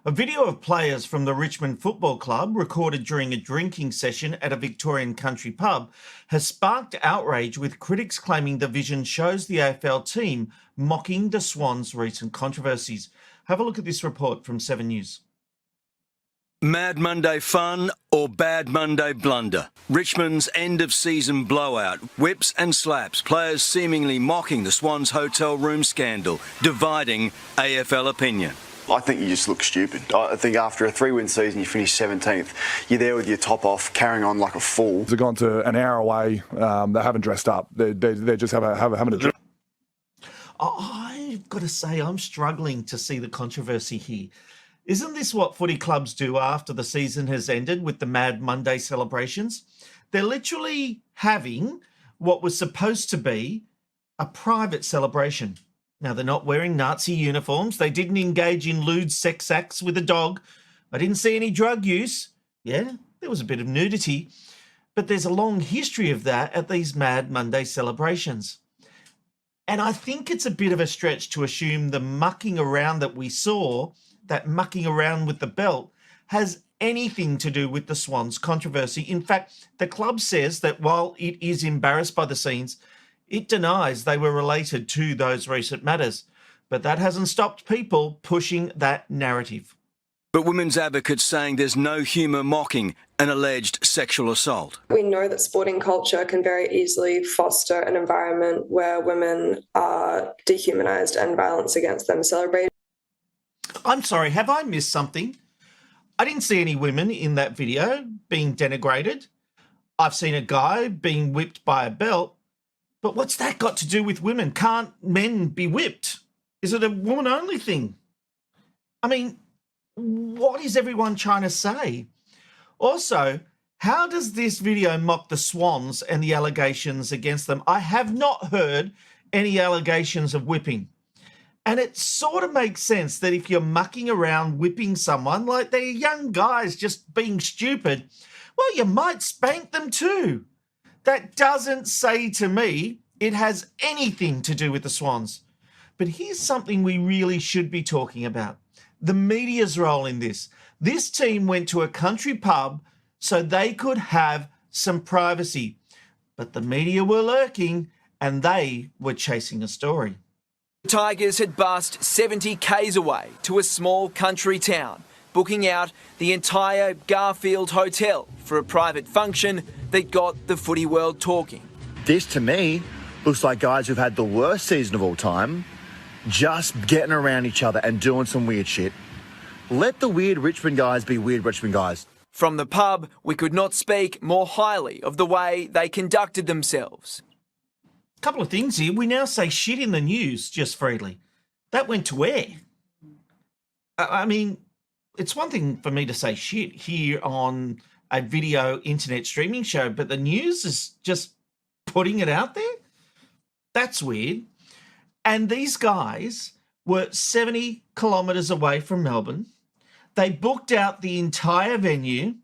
A video of players from the Richmond Football Club recorded during a drinking session at a Victorian country pub has sparked outrage, with critics claiming the vision shows the AFL team mocking the Swans' recent controversies. Have a look at this report from 7 News. Mad Monday fun or Bad Monday blunder? Richmond's end-of-season blowout, whips and slaps, players seemingly mocking the Swans hotel room scandal, dividing AFL opinion. I think you just look stupid. I think after a 3-win season, you finish 17th, you're there with your top off, carrying on like a fool. They've gone to an hour away, they haven't dressed up. They're just having a drink. I've got to say, I'm struggling to see the controversy here. Isn't this what footy clubs do after the season has ended with the Mad Monday celebrations? They're literally having what was supposed to be a private celebration. Now, they're not wearing Nazi uniforms. They didn't engage in lewd sex acts with a dog. I didn't see any drug use. Yeah, there was a bit of nudity. But there's a long history of that at these Mad Monday celebrations. And I think it's a bit of a stretch to assume the mucking around that we saw, that mucking around with the belt, has anything to do with the Swans controversy. In fact, the club says that while it is embarrassed by the scenes, it denies they were related to those recent matters. But that hasn't stopped people pushing that narrative. But women's advocates saying there's no humour mocking an alleged sexual assault. We know that sporting culture can very easily foster an environment where women are dehumanised and violence against them celebrated. I'm sorry, have I missed something? I didn't see any women in that video being denigrated. I've seen a guy being whipped by a belt. But what's that got to do with women? Can't men be whipped? Is it a woman-only thing? I mean, what is everyone trying to say? Also, how does this video mock the Swans and the allegations against them? I have not heard any allegations of whipping. And it sort of makes sense that if you're mucking around whipping someone, like they're young guys just being stupid, well, you might spank them too. That doesn't say to me it has anything to do with the Swans. But here's something we really should be talking about. The media's role in this. This team went to a country pub so they could have some privacy. But the media were lurking and they were chasing a story. The Tigers had bussed 70 k's away to a small country town, booking out the entire Garfield Hotel for a private function that got the footy world talking. This, to me, looks like guys who've had the worst season of all time, just getting around each other and doing some weird shit. Let the weird Richmond guys be weird Richmond guys. From the pub, we could not speak more highly of the way they conducted themselves. Couple of things here. We now say shit in the news just freely. That went to air. I mean, it's one thing for me to say shit here on a video internet streaming show, but the news is just putting it out there? That's weird. And these guys were 70 kilometres away from Melbourne. They booked out the entire venue,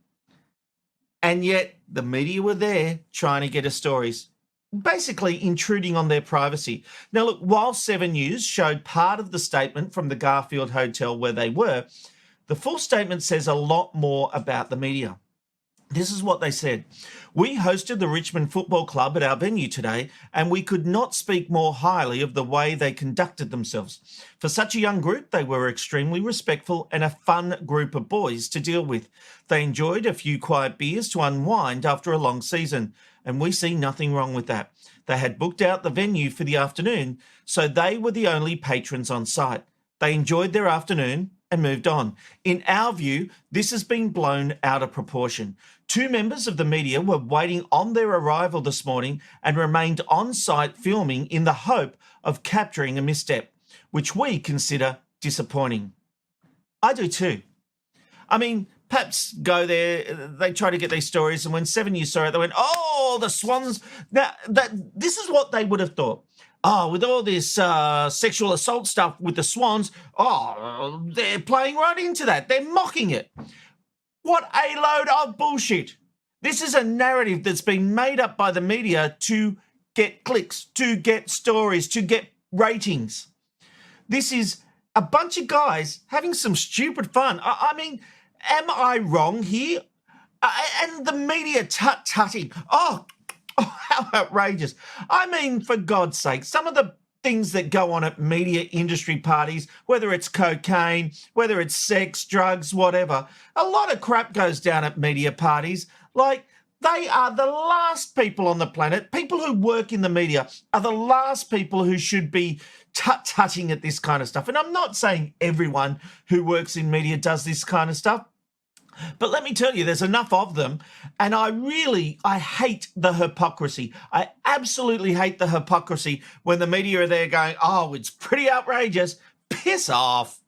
and yet the media were there trying to get us stories, basically intruding on their privacy. Now, look, while 7 News showed part of the statement from the Garfield Hotel where they were, the full statement says a lot more about the media. This is what they said. We hosted the Richmond Football Club at our venue today, and we could not speak more highly of the way they conducted themselves. For such a young group, they were extremely respectful and a fun group of boys to deal with. They enjoyed a few quiet beers to unwind after a long season, and we see nothing wrong with that. They had booked out the venue for the afternoon, so they were the only patrons on site. They enjoyed their afternoon and moved on. In our view, this has been blown out of proportion. 2 members of the media were waiting on their arrival this morning and remained on site filming in the hope of capturing a misstep, which we consider disappointing. I do too. I mean, perhaps go there, they try to get these stories, and when 7 News saw it, they went, oh, the Swans. Now, this is what they would have thought. Oh, with all this sexual assault stuff with the Swans, oh, they're playing right into that. They're mocking it. What a load of bullshit. This is a narrative that's been made up by the media to get clicks, to get stories, to get ratings. This is a bunch of guys having some stupid fun. I mean, am I wrong here? And the media tut-tutting. Oh, how outrageous. I mean, for God's sake, some of the things that go on at media industry parties, whether it's cocaine, whether it's sex, drugs, whatever, a lot of crap goes down at media parties. Like, they are the last people on the planet. People who work in the media are the last people who should be tut-tutting at this kind of stuff. And I'm not saying everyone who works in media does this kind of stuff, but let me tell you, there's enough of them. And I hate the hypocrisy. I absolutely hate the hypocrisy when the media are there going, oh, it's pretty outrageous. Piss off.